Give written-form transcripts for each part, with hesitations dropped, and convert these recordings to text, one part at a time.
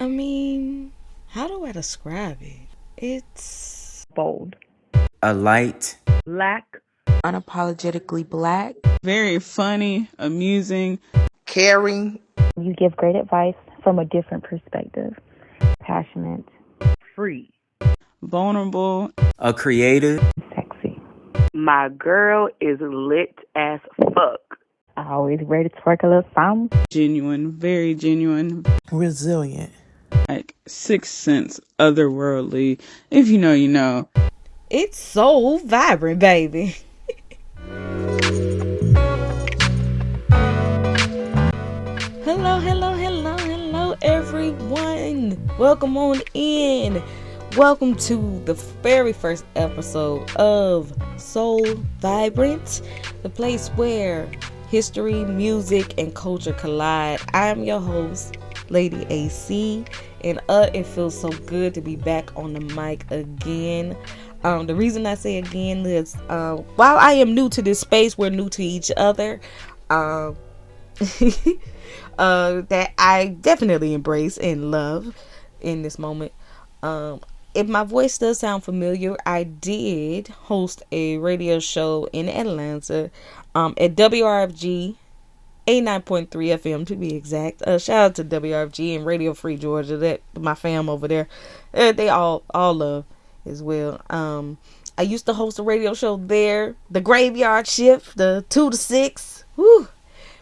I mean, how do I describe it? It's Bold. A light. Black. unapologetically black. Very funny, amusing. Caring. You give great advice from a different perspective. Passionate. Free. Vulnerable. A creative. Sexy. My girl is lit as fuck. Always ready to twerk a little something. Genuine, very genuine. Resilient. Like sixth sense, otherworldly. If you know, you know. It's so vibrant, baby. Hello, everyone. Welcome on in. Welcome to the very first episode of Soul Vibrant, the place where history, music, and culture collide. I'm your host, Lady AC, and it feels so good to be back on the mic again. The reason I say again is while I am new to this space, we're new to each other. That I definitely embrace and love in this moment. If my voice does sound familiar, I did host a radio show in Atlanta at WRFG 89.3 FM to be exact. Shout out to WRFG and Radio Free Georgia, that my fam over there, they all love as well. I used to host a radio show there, the graveyard shift, the 2 to 6. Whew.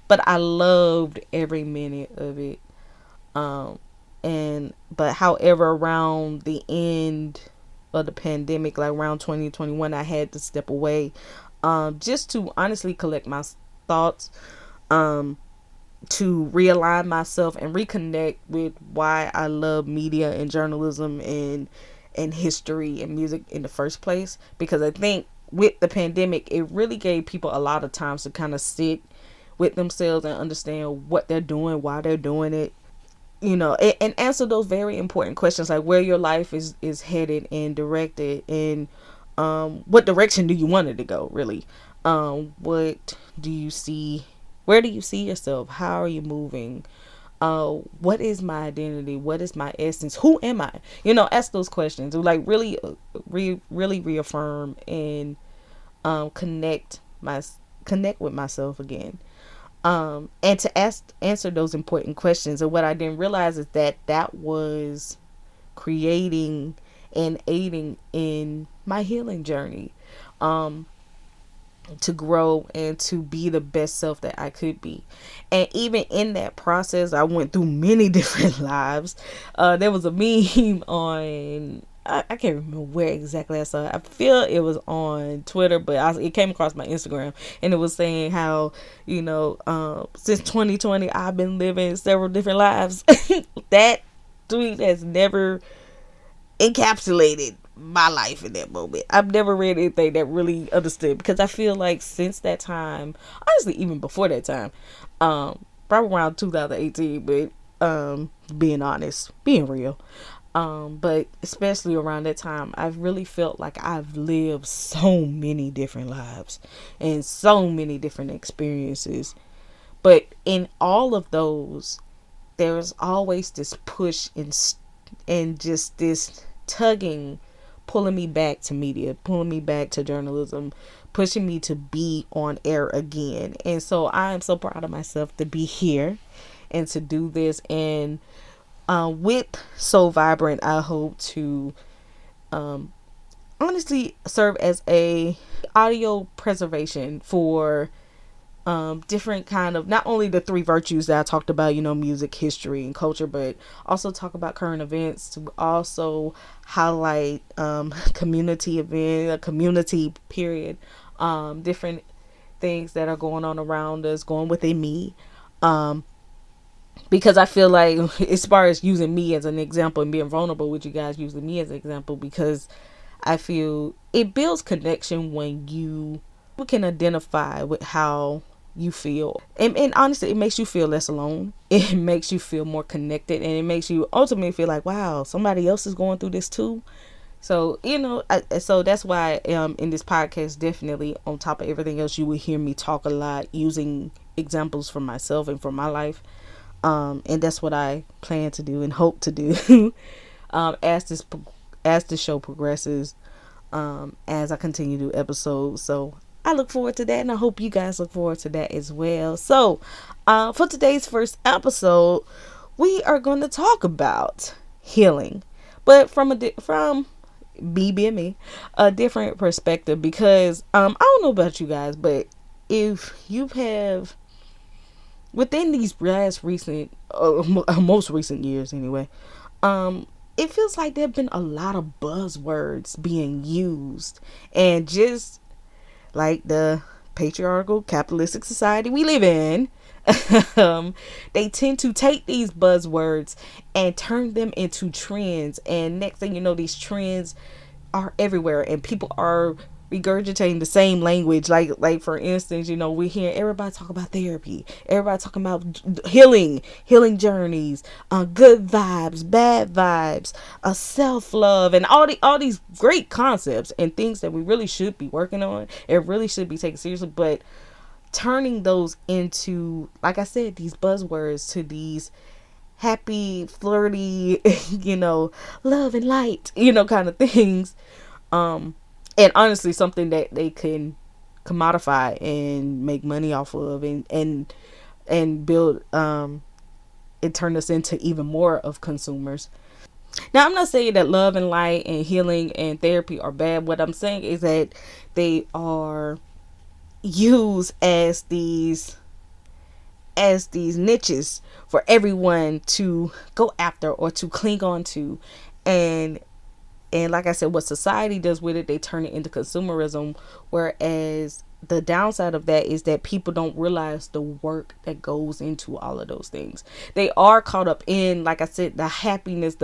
But I loved every minute of it. But however, around the end of the pandemic, like around 2021, I had to step away, just to honestly collect my thoughts, to realign myself and reconnect with why I love media and journalism and history and music in the first place. Because I think with the pandemic, it really gave people a lot of times to kind of sit with themselves and understand what they're doing, why they're doing it, and answer those very important questions, like where your life is headed and directed, and what direction do you want it to go, really. What do you see? Where do you see yourself? How are you moving? What is my identity? What is my essence? Who am I? Ask those questions. Like really reaffirm and connect with myself again. And to answer those important questions. And what I didn't realize is that was creating and aiding in my healing journey, to grow and to be the best self that I could be. And even in that process, I went through many different lives. There was a meme on, I can't remember where exactly I saw it. I feel it was on Twitter, but it came across my Instagram, and it was saying how, since 2020, I've been living several different lives. That tweet has never encapsulated my life in that moment. I've never read anything that really understood, because I feel like since that time, honestly, even before that time, probably around 2018, but being honest, being real, but especially around that time, I've really felt like I've lived so many different lives and so many different experiences. But in all of those, there's always this push and just this tugging, pulling me back to media, pulling me back to journalism, pushing me to be on air again. And so I am so proud of myself to be here and to do this. And with So Vibrant, I hope to honestly serve as a audio preservation for different kind of, not only the three virtues that I talked about, music, history, and culture, but also talk about current events, to also highlight community event, a community period, different things that are going on around us, going within me. Because I feel like, as far as using me as an example and being vulnerable with you guys, using me as an example, because I feel it builds connection when you can identify with how you feel. And honestly, it makes you feel less alone. It makes you feel more connected, and it makes you ultimately feel like, wow, somebody else is going through this too. So, so that's why in this podcast, definitely on top of everything else, you will hear me talk a lot using examples from myself and from my life. And that's what I plan to do and hope to do as the show progresses, as I continue to do episodes. So I look forward to that, and I hope you guys look forward to that as well. So for today's first episode, we are going to talk about healing, but from me being me, a different perspective, because I don't know about you guys, but if you have within these most recent years anyway, it feels like there have been a lot of buzzwords being used, and just like the patriarchal capitalistic society we live in, they tend to take these buzzwords and turn them into trends, and next thing you know, these trends are everywhere, and people are regurgitating the same language. Like for instance, we hear everybody talk about therapy, everybody talking about healing journeys, good vibes, bad vibes, self-love, and all these great concepts and things that we really should be working on, it really should be taken seriously. But turning those into, like I said, these buzzwords, to these happy, flirty, love and light, kind of things. And honestly, something that they can commodify and make money off of, and build, and turn us into even more of consumers. Now, I'm not saying that love and light and healing and therapy are bad. What I'm saying is that they are used as these niches for everyone to go after or to cling on to, and like I said, what society does with it, they turn it into consumerism. Whereas the downside of that is that people don't realize the work that goes into all of those things. They are caught up in, like I said, the happiness,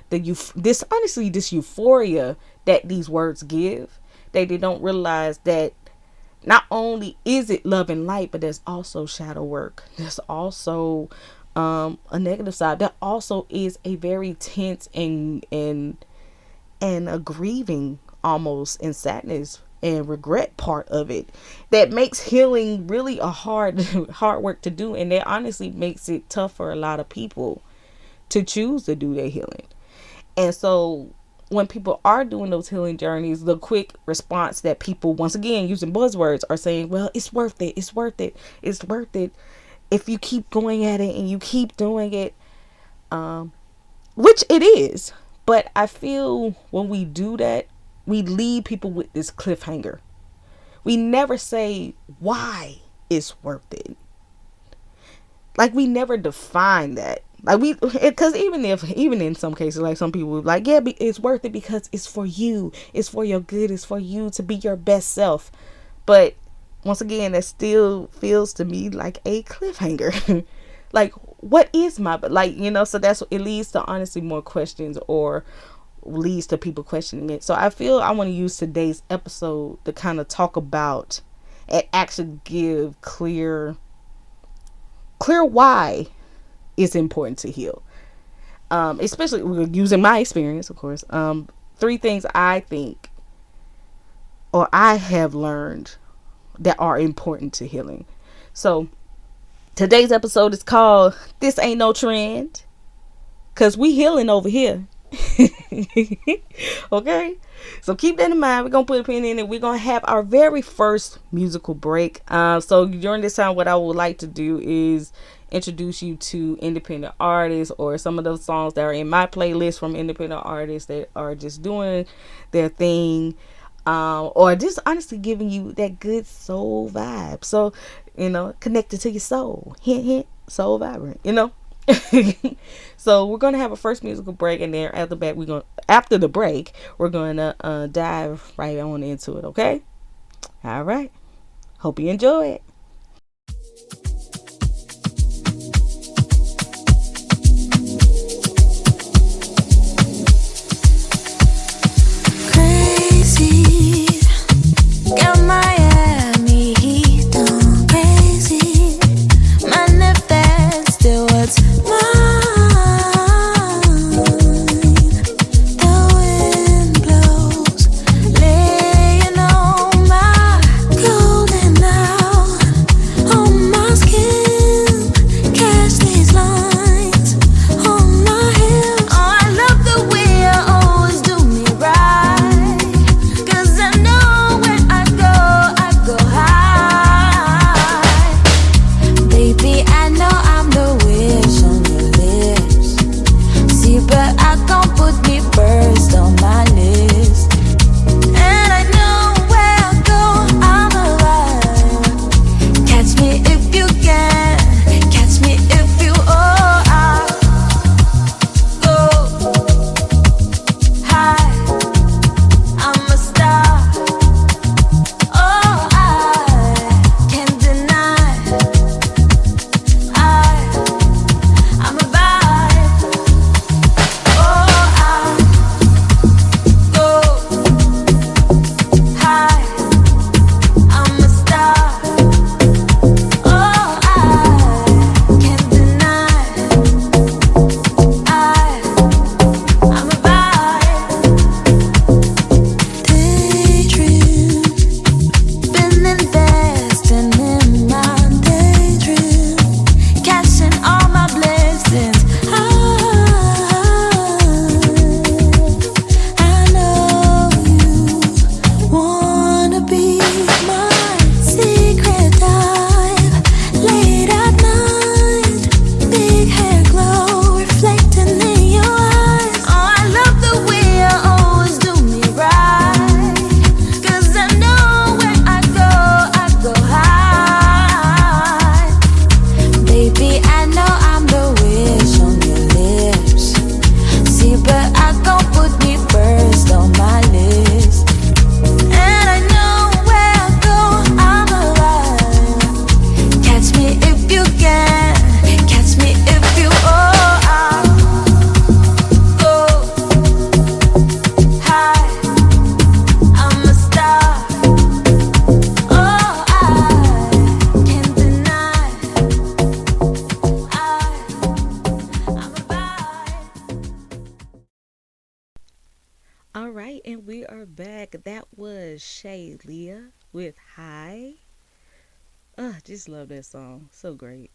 this euphoria that these words give. They don't realize that not only is it love and light, but there's also shadow work. There's also a negative side. There also is a very tense and a grieving, almost, and sadness and regret part of it, that makes healing really a hard work to do, and that honestly makes it tough for a lot of people to choose to do their healing. And so when people are doing those healing journeys, the quick response that people, once again using buzzwords, are saying, well, it's worth it, if you keep going at it and you keep doing it, which it is. But I feel when we do that, we leave people with this cliffhanger. We never say why it's worth it. Like, we never define that. Like, because even in some cases, like, some people like, yeah, it's worth it because it's for you, it's for your good, it's for you to be your best self. But once again, that still feels to me like a cliffhanger. Like, what is my, so that's, it leads to honestly more questions, or leads to people questioning it. So I feel I want to use today's episode to kind of talk about and actually give clear why it's important to heal. Especially using my experience, of course. 3 things I think, or I have learned, that are important to healing. So today's episode is called "This Ain't No Trend," because we healing over here. Okay, so keep that in mind. We're gonna put a pin in it. We're gonna have our very first musical break. So during this time, what I would like to do is introduce you to independent artists, or some of those songs that are in my playlist from independent artists that are just doing their thing, or just honestly giving you that good soul vibe. So, connected to your soul. Hint, hint, soul vibrant, So we're going to have a first musical break, and then after the break, we're going to dive right on into it, okay? All right. Hope you enjoy it. Got Miami heat on crazy. Manifested what's mine. The wind blows, laying on my golden hour. I gon' put me first on my list. And I know where I go, I'm alive. Catch me if you can, catch me if you I go high. I'm a star. Oh, I can't deny. I'm a vibe. Oh, I go high. I'm a star. Oh, I can't deny. I'm a vibe. Daydream. Been investing in my daydream, cashing all my blessings. I know you wanna be my secret dive. Late at night, big hair glow reflecting in your eyes. Oh, I love the way you always do me right. 'Cause I know where I go high. Baby, I know I'm the wish on your lips. See, but I gon' put me first on my list. And I know where I go, I'm alive. Catch me if you can, catch me if you I go high. I'm a star. Oh, I can't deny. I'm a vibe. All right, and we are back. That was Shay Lia with High. Just love that song. So great.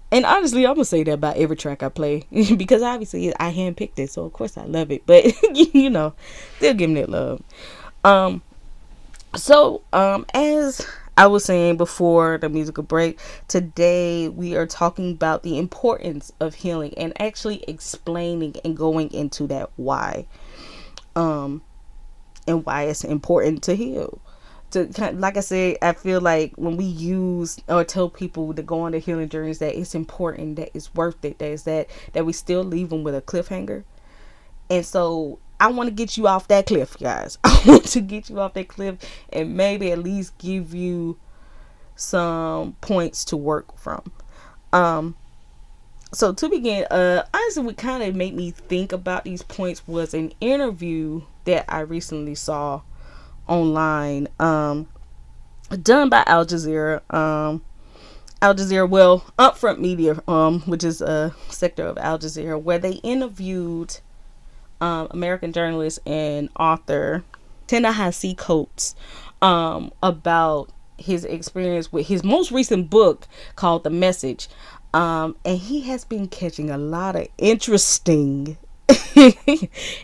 And honestly, I'm gonna say that about every track I play because obviously I handpicked it, so of course I love it. But still giving it love. As I was saying before the musical break, today we are talking about the importance of healing and actually explaining and going into that why, and why it's important to heal. Like I said, I feel like when we use or tell people to go on their healing journeys that it's important, that it's worth it, that we still leave them with a cliffhanger. And so I want to get you off that cliff, guys. I want to get you off that cliff and maybe at least give you some points to work from. So to begin, honestly, what kind of made me think about these points was an interview that I recently saw online, done by Al Jazeera. Upfront Media, which is a sector of Al Jazeera, where they interviewed American journalist and author Ta-Nehisi Coates about his experience with his most recent book called The Message. And he has been catching a lot of interesting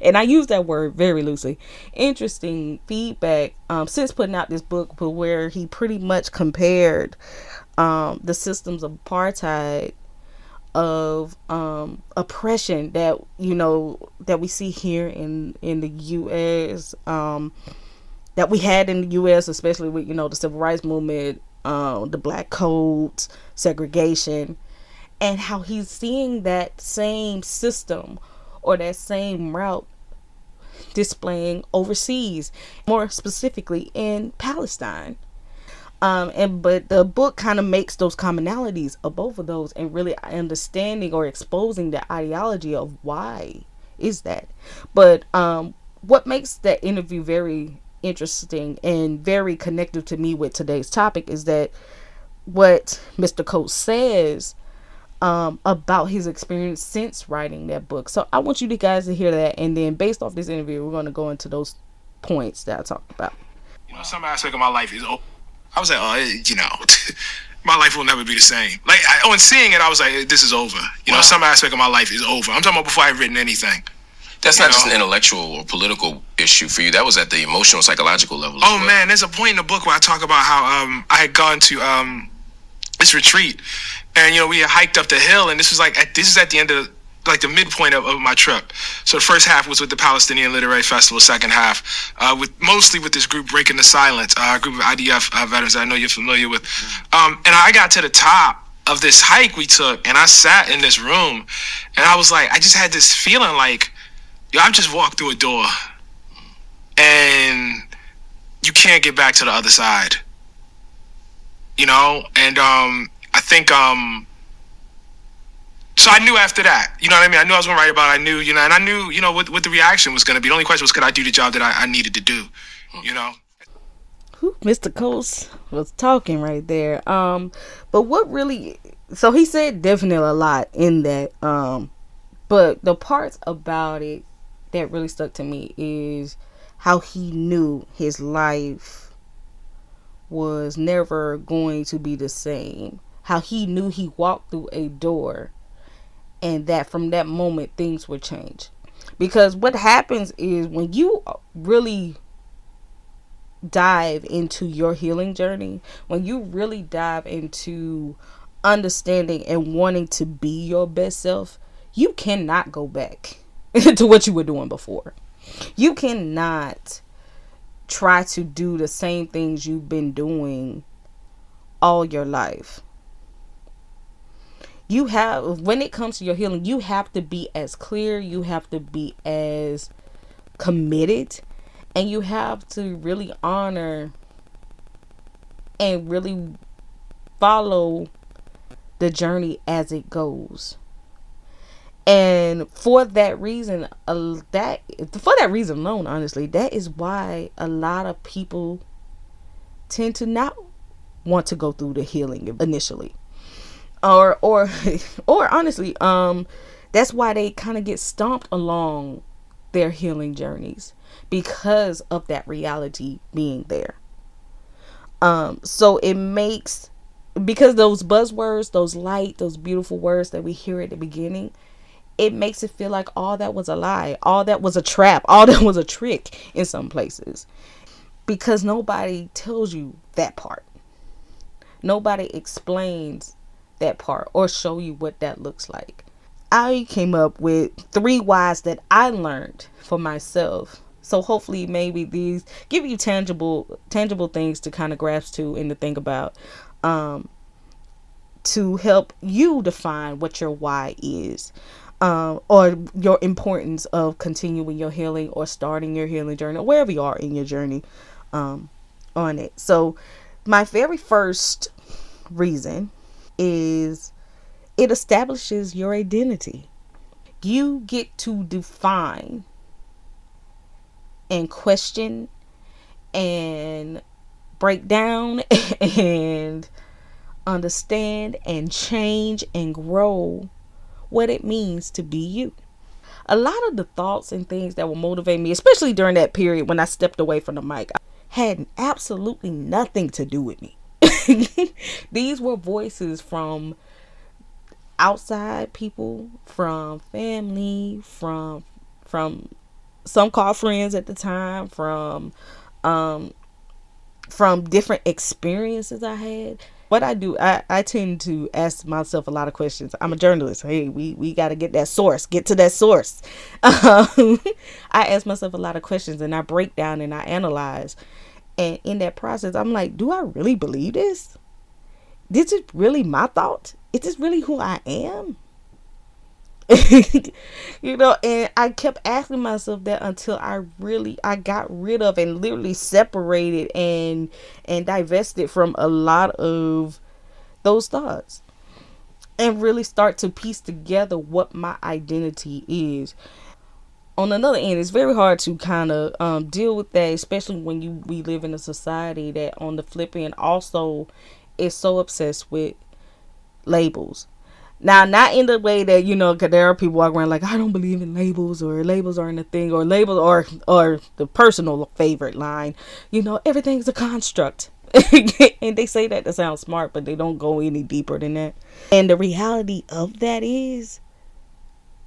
and I use that word very loosely, interesting feedback since putting out this book, but where he pretty much compared the systems of apartheid, of oppression that that we see here in the US, that we had in the US, especially with the civil rights movement, the black codes, segregation, and how he's seeing that same system or that same route displaying overseas, more specifically in Palestine. But the book kind of makes those commonalities of both of those and really understanding or exposing the ideology of why is that. But what makes that interview very interesting and very connective to me with today's topic is that what Mr. Coates says about his experience since writing that book. So I want you guys to hear that, and then based off this interview, we're going to go into those points that I talked about. Some aspect of my life is, I was like, my life will never be the same. Like, when seeing it, I was like, this is over. Some aspect of my life is over. I'm talking about before I've written anything. That's not just an intellectual or political issue for you. That was at the emotional, psychological level. Oh, man, there's a point in the book where I talk about how I had gone to this retreat, and we had hiked up the hill, and this is at the end of like the midpoint of my trip. So the first half was with the Palestinian Literary Festival. Second half, mostly with this group Breaking the Silence, a group of IDF veterans that I know you're familiar with. And I got to the top of this hike we took, and I sat in this room, and I was like, I just had this feeling like, yo, I've just walked through a door, and you can't get back to the other side. And I think so I knew after that, you know what I mean? I knew I was going to write about it. I knew, and I knew, what the reaction was going to be. The only question was, could I do the job that I needed to do, Mr. Coast was talking right there. But what really, so he said definitely a lot in that. But the parts about it that really stuck to me is how he knew his life was never going to be the same. How he knew he walked through a door, and that from that moment things would change. Because what happens is when you really dive into your healing journey, when you really dive into understanding and wanting to be your best self, you cannot go back to what you were doing before. You cannot try to do the same things you've been doing all your life. You have, when it comes to your healing, you have to be as clear, you have to be as committed, and you have to really honor and really follow the journey as it goes. And for that reason alone, honestly, that is why a lot of people tend to not want to go through the healing initially. Or honestly, that's why they kind of get stomped along their healing journeys, because of that reality being there. So it makes, because those buzzwords, those light, those beautiful words that we hear at the beginning, it makes it feel like all that was a lie, all that was a trap, all that was a trick in some places, because nobody tells you that part. Nobody explains that part or show you what that looks like. I came up with 3 whys that I learned for myself. So hopefully maybe these give you tangible things to kind of grasp to and to think about, to help you define what your why is, or your importance of continuing your healing or starting your healing journey, or wherever you are in your journey, on it. So my very first reason is it establishes your identity. You get to define and question and break down and understand and change and grow what it means to be you. A lot of the thoughts and things that will motivate me, especially during that period when I stepped away from the mic, had absolutely nothing to do with me. These were voices from outside people, from family, from some called friends at the time, from different experiences I had. What I do, I tend to ask myself a lot of questions. I'm a journalist. Hey, we got to get that source, get to that source. I ask myself a lot of questions, and I break down and I analyze. And in that process, I'm like, do I really believe this? This is really my thought? Is this really who I am? And I kept asking myself that until I got rid of and literally separated and divested from a lot of those thoughts, and really start to piece together what my identity is. On another end, it's very hard to kind of deal with that, especially when we live in a society that on the flip end also is so obsessed with labels. Now, not in the way that, because there are people walking around like, I don't believe in labels, or labels aren't a thing, or labels, or the personal favorite line, everything's a construct. And they say that to sound smart, but they don't go any deeper than that. And the reality of that is,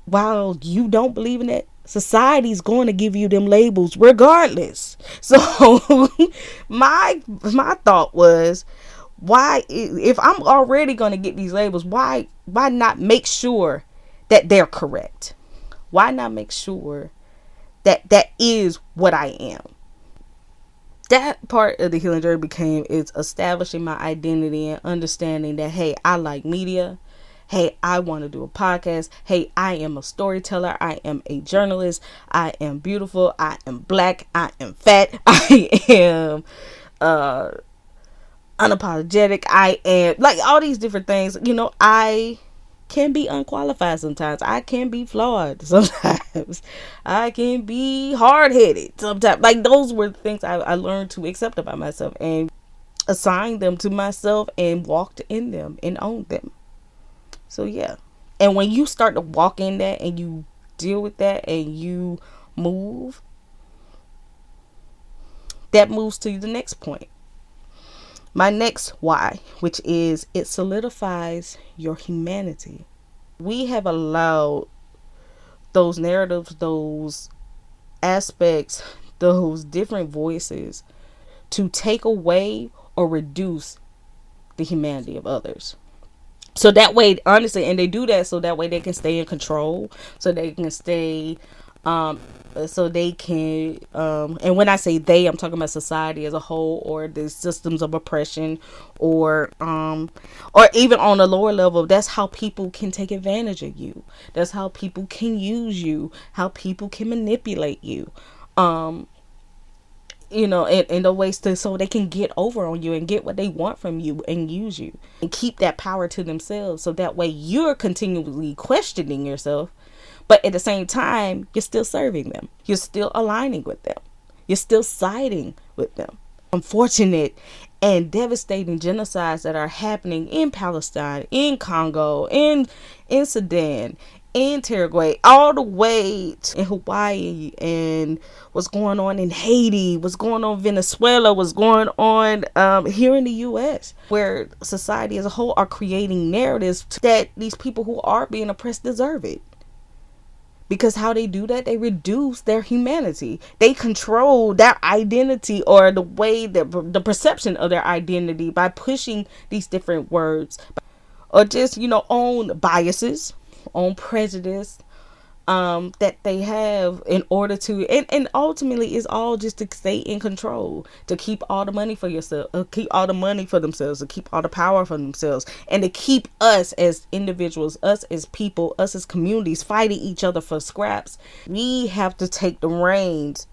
while you don't believe in that, society's going to give you them labels regardless. So my thought was, why, if I'm already going to get these labels, why not make sure that they're correct? Why not make sure that that is what I am? That part of the healing journey became is establishing my identity and understanding that, hey, I like media. Hey, I want to do a podcast. Hey, I am a storyteller. I am a journalist. I am beautiful. I am black. I am fat. I am unapologetic. I am like all these different things. I can be unqualified sometimes. I can be flawed sometimes. I can be hard-headed sometimes. Like, those were the things I learned to accept about myself and assign them to myself and walked in them and owned them. So yeah. And when you start to walk in that and you deal with that and you move, that moves to the next point. My next why, which is it solidifies your humanity. We have allowed those narratives, those aspects, those different voices to take away or reduce the humanity of others. So that way, honestly, and they do that so that way they can stay in control, so they can stay, so they can, and when I say they, I'm talking about society as a whole, or the systems of oppression, or even on a lower level, that's how people can take advantage of you. That's how people can use you, how people can manipulate you. In the ways so they can get over on you and get what they want from you and use you and keep that power to themselves. So that way you're continually questioning yourself, but at the same time, you're still serving them. You're still aligning with them. You're still siding with them. Unfortunate and devastating genocides that are happening in Palestine, in Congo, in Sudan, in Paraguay, all the way in Hawaii, and what's going on in Haiti, what's going on in Venezuela, what's going on here in the U.S., where society as a whole are creating narratives that these people who are being oppressed deserve it. Because how they do that, they reduce their humanity. They control their identity, or the way that the perception of their identity, by pushing these different words, or just own biases, own prejudice that they have in order to, and ultimately it's all just to stay in control, to keep all the money for yourself, keep all the money for themselves, to keep all the power for themselves, and to keep us as individuals, us as people, us as communities fighting each other for scraps. We have to take the reins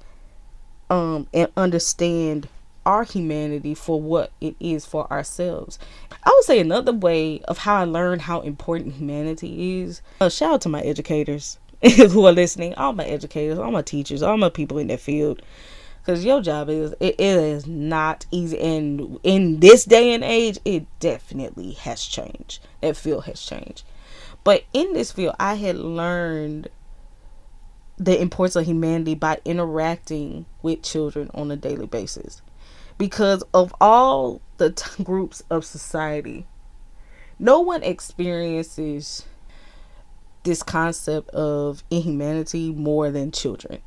and understand our humanity for what it is for ourselves. I would say another way of how I learned how important humanity is, shout out to my educators who are listening, all my educators, all my teachers, all my people in that field, because your job it is not easy, and in this day and age it definitely has changed. That field has changed, but in this field I had learned the importance of humanity by interacting with children on a daily basis. Because of all the groups of society, no one experiences this concept of inhumanity more than children.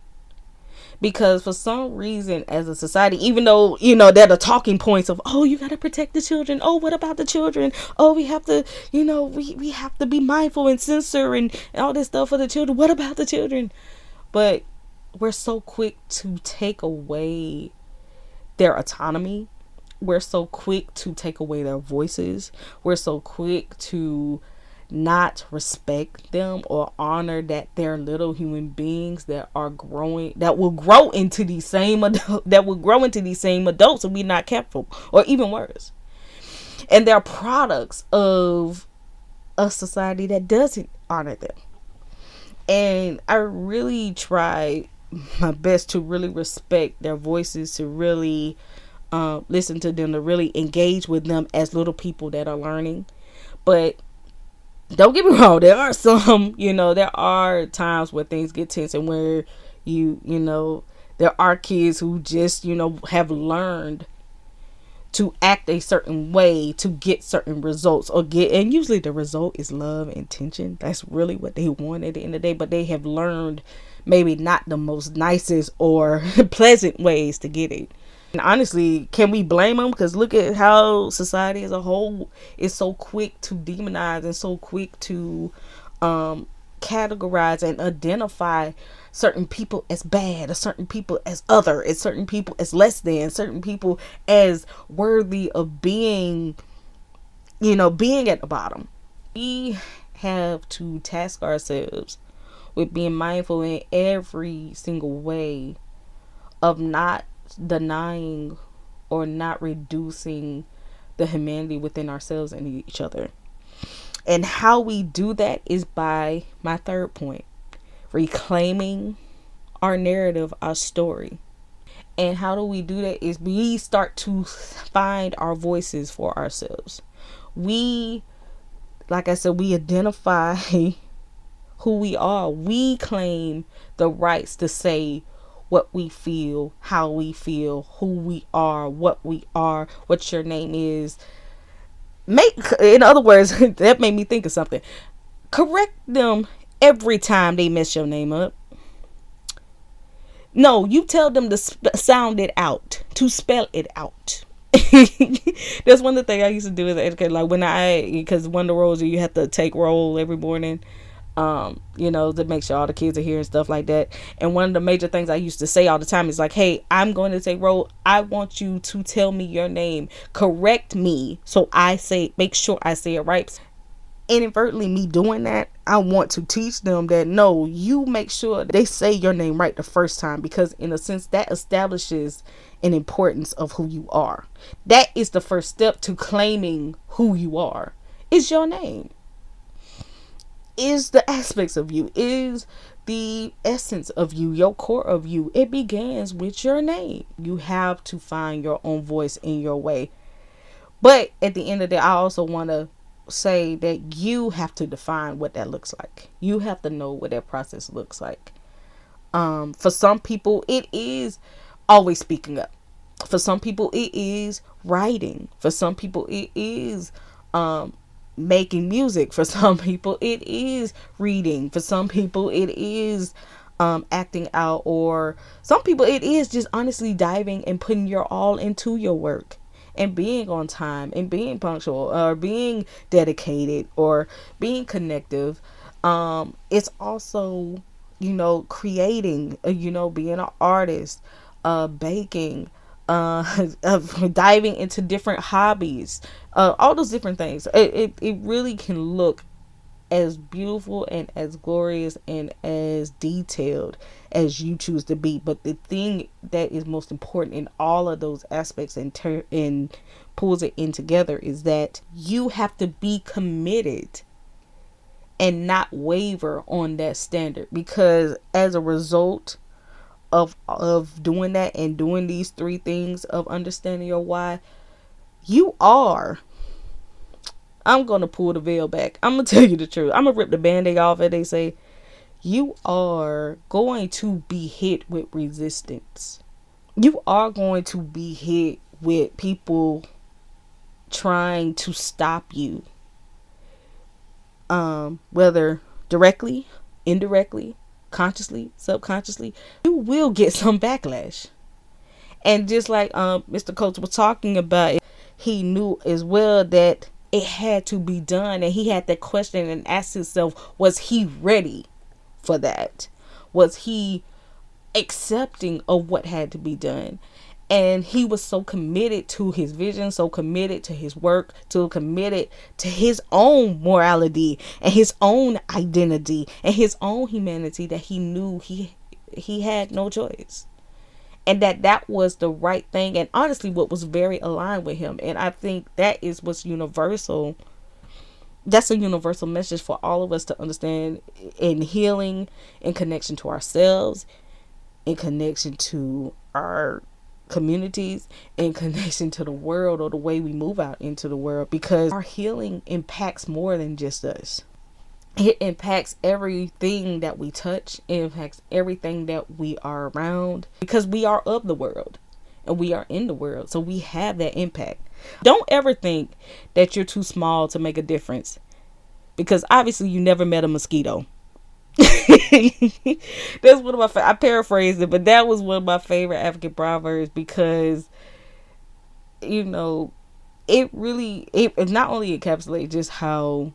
Because for some reason, as a society, even though, they're the talking points of, oh, you got to protect the children. Oh, what about the children? Oh, we have to, we have to be mindful and censor and all this stuff for the children. What about the children? But we're so quick to take away their autonomy. We're so quick to take away their voices. We're so quick to not respect them or honor that they're little human beings that are growing, that will grow into these same adults, if we're not careful, or even worse. And they're products of a society that doesn't honor them. And I really try my best to really respect their voices, to really listen to them, to really engage with them as little people that are learning. But don't get me wrong, there are some, there are times where things get tense, and where there are kids who just, have learned to act a certain way to get certain results, and usually the result is love and attention. That's really what they want at the end of the day, but they have learned maybe not the most nicest or pleasant ways to get it. And honestly, can we blame them? Because look at how society as a whole is so quick to demonize and so quick to categorize and identify certain people as bad, or certain people as other, and certain people as less than, certain people as worthy of being, being at the bottom. We have to task ourselves with being mindful in every single way of not denying or not reducing the humanity within ourselves and each other. And how we do that is by my third point, reclaiming our narrative, our story. And how do we do that is we start to find our voices for ourselves. We, like I said, we identify who we are. We claim the rights to say what we feel, how we feel, who we are, what your name is. In other words, that made me think of something. Correct them every time they mess your name up. No, you tell them to sound it out, to spell it out. That's one of the things I used to do as an educator. Like because one of the roles you have to take roll every morning, to make sure all the kids are here and stuff like that. And one of the major things I used to say all the time is like, hey, I'm going to take roll. I want you to tell me your name. Correct me so make sure I say it right. Inadvertently, me doing that, I want to teach them that no, you make sure they say your name right the first time, because in a sense that establishes an importance of who you are. That is the first step to claiming who you are. Is your name. Is the aspects of you. Is the essence of you, your core of you. It begins with your name. You have to find your own voice in your way. But at the end of the day, I also want to say that you have to define what that looks like. You have to know what that process looks like. For some people, it is always speaking up. For some people, it is writing. For some people, it is making music. For some people, it is reading. For some people, it is acting out. Or some people, it is just honestly diving and putting your all into your work. And being on time, and being punctual, or being dedicated, or being connective. It's also, creating, being an artist, baking, diving into different hobbies, all those different things. It really can look as beautiful and as glorious and as detailed as you choose to be. But the thing that is most important in all of those aspects and pulls it in together is that you have to be committed and not waver on that standard, because as a result of doing that and doing these three things of understanding your why, I'm going to pull the veil back. I'm going to tell you the truth. I'm going to rip the band-aid off, and they say, you are going to be hit with resistance. You are going to be hit with people trying to stop you. Whether directly, indirectly, consciously, subconsciously, you will get some backlash. And just like Mr. Coates was talking about, he knew as well that it had to be done, and he had to question and ask himself, was he ready for that? Was he accepting of what had to be done? And he was so committed to his vision, so committed to his work, so committed to his own morality and his own identity and his own humanity, that he knew he had no choice. And that was the right thing, and honestly what was very aligned with him. And I think that is what's universal. That's a universal message for all of us to understand in healing, in connection to ourselves, in connection to our communities, in connection to the world, or the way we move out into the world, because our healing impacts more than just us. It impacts everything that we touch. It impacts everything that we are around, because we are of the world and we are in the world. So we have that impact. Don't ever think that you're too small to make a difference, because obviously you never met a mosquito. That's one of my I paraphrased it, but that was one of my favorite African proverbs, because it really, it not only encapsulates just how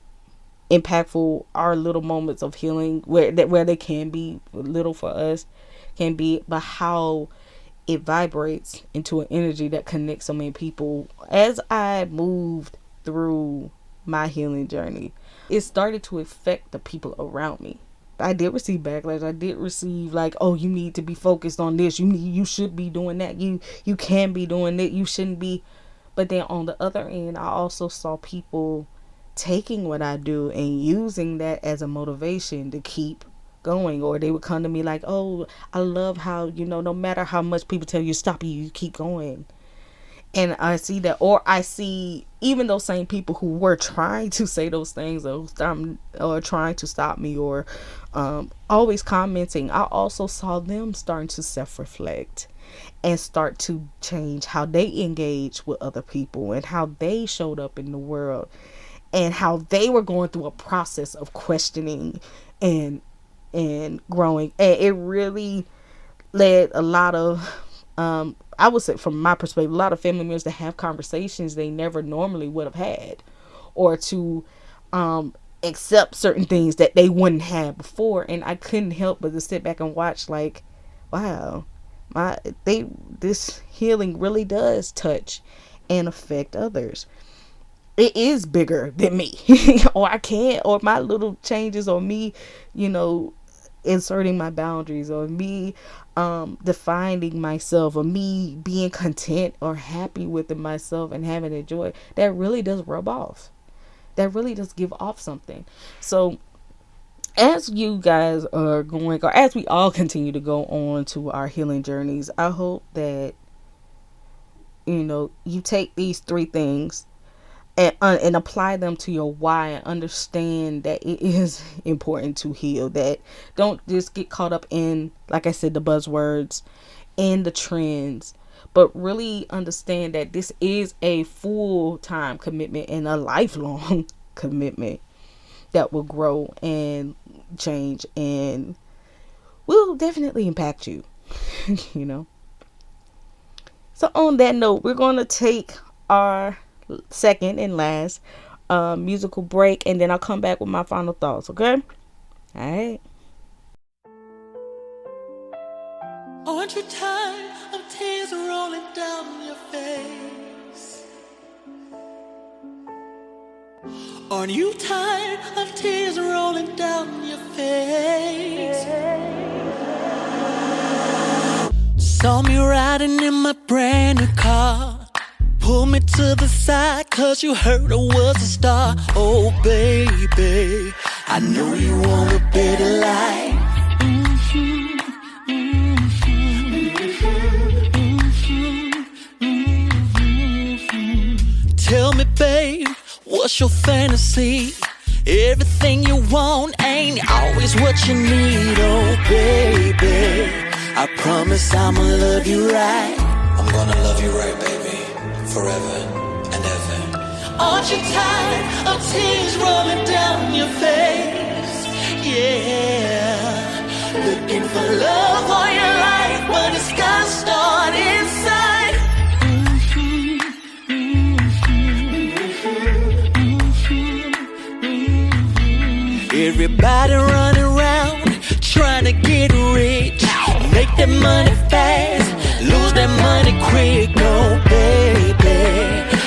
impactful our little moments of healing, where they can be little for us, can be, but how it vibrates into an energy that connects so many people. As I moved through my healing journey, it started to affect the people around me. I did receive backlash. I did receive like, oh, you need to be focused on this. You should be doing that. You can be doing it. You shouldn't be. But then on the other end, I also saw people taking what I do and using that as a motivation to keep going. Or they would come to me like, oh, I love how, no matter how much people tell you stop, you keep going. And I see that, or I see even those same people who were trying to say those things, or trying to stop me, or always commenting. I also saw them starting to self-reflect and start to change how they engage with other people and how they showed up in the world, and how they were going through a process of questioning and growing. And it really led a lot of I would say, from my perspective, a lot of family members to have conversations they never normally would have had, or to accept certain things that they wouldn't have before. And I couldn't help but to sit back and watch, like, wow, this healing really does touch and affect others. It is bigger than me, or my little changes, or me, inserting my boundaries, or me defining myself, or me being content or happy within myself and having a joy, that really does rub off. That really does give off something. So as you guys are going, or as we all continue to go on to our healing journeys, I hope that you take these 3 things and apply them to your why, and understand that it is important to heal. That don't just get caught up in, like I said, the buzzwords and the trends, but really understand that this is a full-time commitment and a lifelong commitment that will grow and change and will definitely impact you. So on that note, we're going to take our second and last musical break, and then I'll come back with my final thoughts. Okay? All right. Aren't you tired of tears rolling down your face? Aren't you tired of tears rolling down your face? Saw me riding in my brand new car. Pull me to the side, cause you heard I was a star. Oh baby, I know you want a better life. Tell me, babe, what's your fantasy? Everything you want ain't always what you need. Oh baby, I promise I'ma love you right. I'm gonna love you right, baby, forever and ever. Aren't you tired of tears rolling down your face? Yeah, looking for love all your life, but it's gotta start inside. Everybody running around trying to get rich, make that money fast, lose that money quick. Oh baby,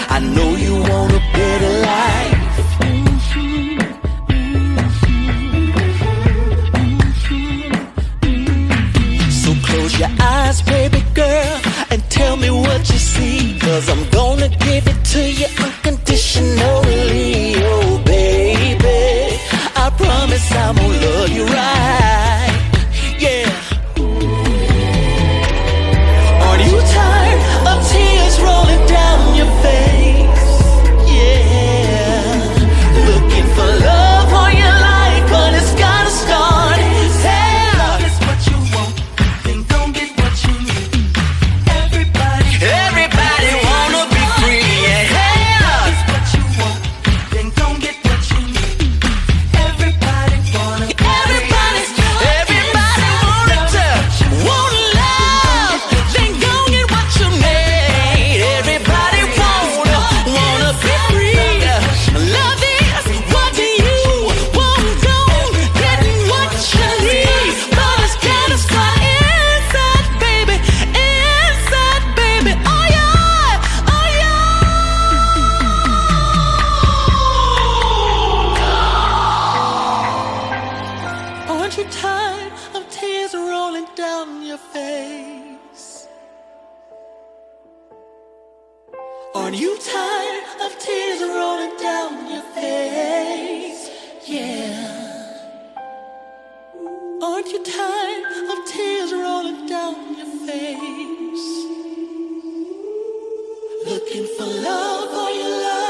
I know you want a better life. So close your eyes, baby girl, and tell me what you see, cause I'm gonna give it to you unconditionally. Oh baby, I promise I'm gonna love you right. Yeah. Are you tired of tears rolling down your face? Yeah. Looking for love all your life, but it's gotta start. Hey, love is what you want, then don't get what you need. Everybody wanna be free. Yeah. Hey. your face. Aren't you tired of tears rolling down your face? Yeah. Aren't you tired of tears rolling down your face? Looking for love all your life.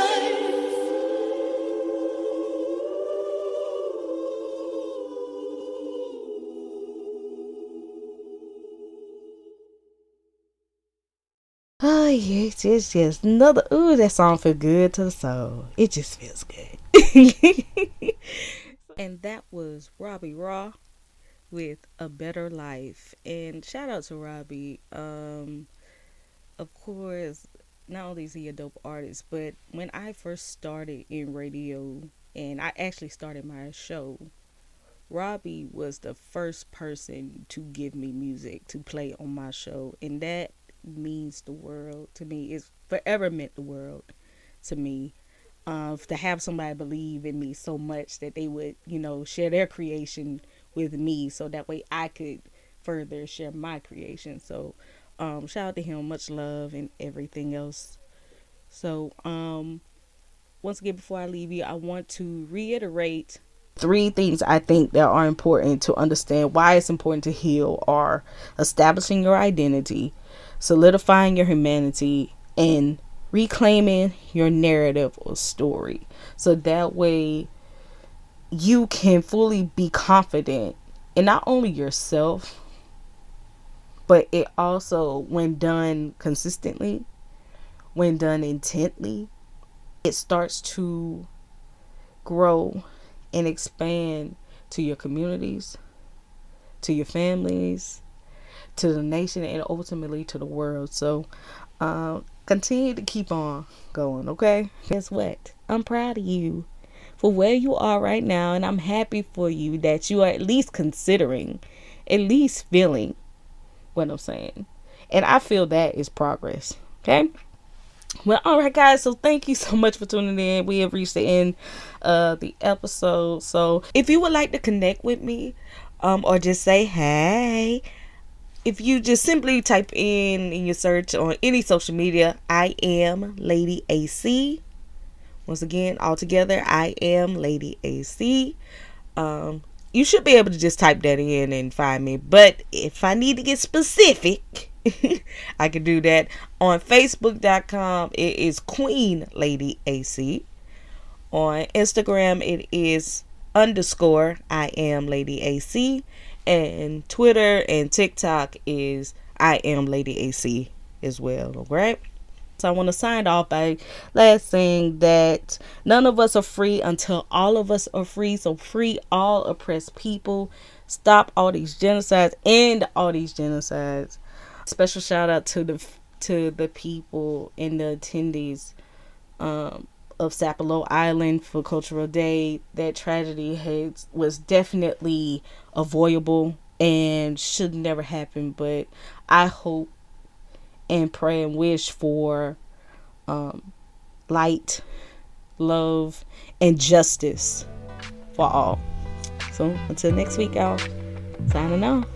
Oh yes, yes. Another that song feels good to the soul. It just feels good. And that was Rahbi Raw with A Better Life. And shout out to Rahbi. Of course, not only is he a dope artist, but when I first started in radio and I actually started my show, Rahbi was the first person to give me music to play on my show, and that means the world to me. It's forever meant the world to me. To have somebody believe in me so much that they would, share their creation with me, so that way I could further share my creation. So, shout out to him, much love and everything else. So, once again, before I leave you, I want to reiterate 3 things I think that are important to understand why it's important to heal are establishing your identity, solidifying your humanity, and reclaiming your narrative or story. So that way you can fully be confident in not only yourself, but it also, when done consistently, when done intently, it starts to grow and expand to your communities, to your families, to the nation, and ultimately to the world. So continue to keep on going, okay? Guess what? I'm proud of you for where you are right now, and I'm happy for you that you are at least considering, at least feeling what I'm saying. And I feel that is progress, okay? Well, all right, guys. So thank you so much for tuning in. We have reached the end of the episode. So if you would like to connect with me, or just say hey, if you just simply type in your search on any social media, I am Lady AC. Once again, all together, I am Lady AC. You should be able to just type that in and find me. But if I need to get specific, I can do that on Facebook.com. It is Queen Lady AC. On Instagram, it is _ I am Lady AC. And Twitter and TikTok is I am Lady AC as well. Alright? So I want to sign off by last saying that none of us are free until all of us are free. So free all oppressed people. Stop all these genocides. End all these genocides. Special shout out to the people and the attendees of Sapelo Island for Cultural Day. That tragedy was definitely avoidable and should never happen. But I hope and pray and wish for light, love, and justice for all. So until next week, y'all, signing off.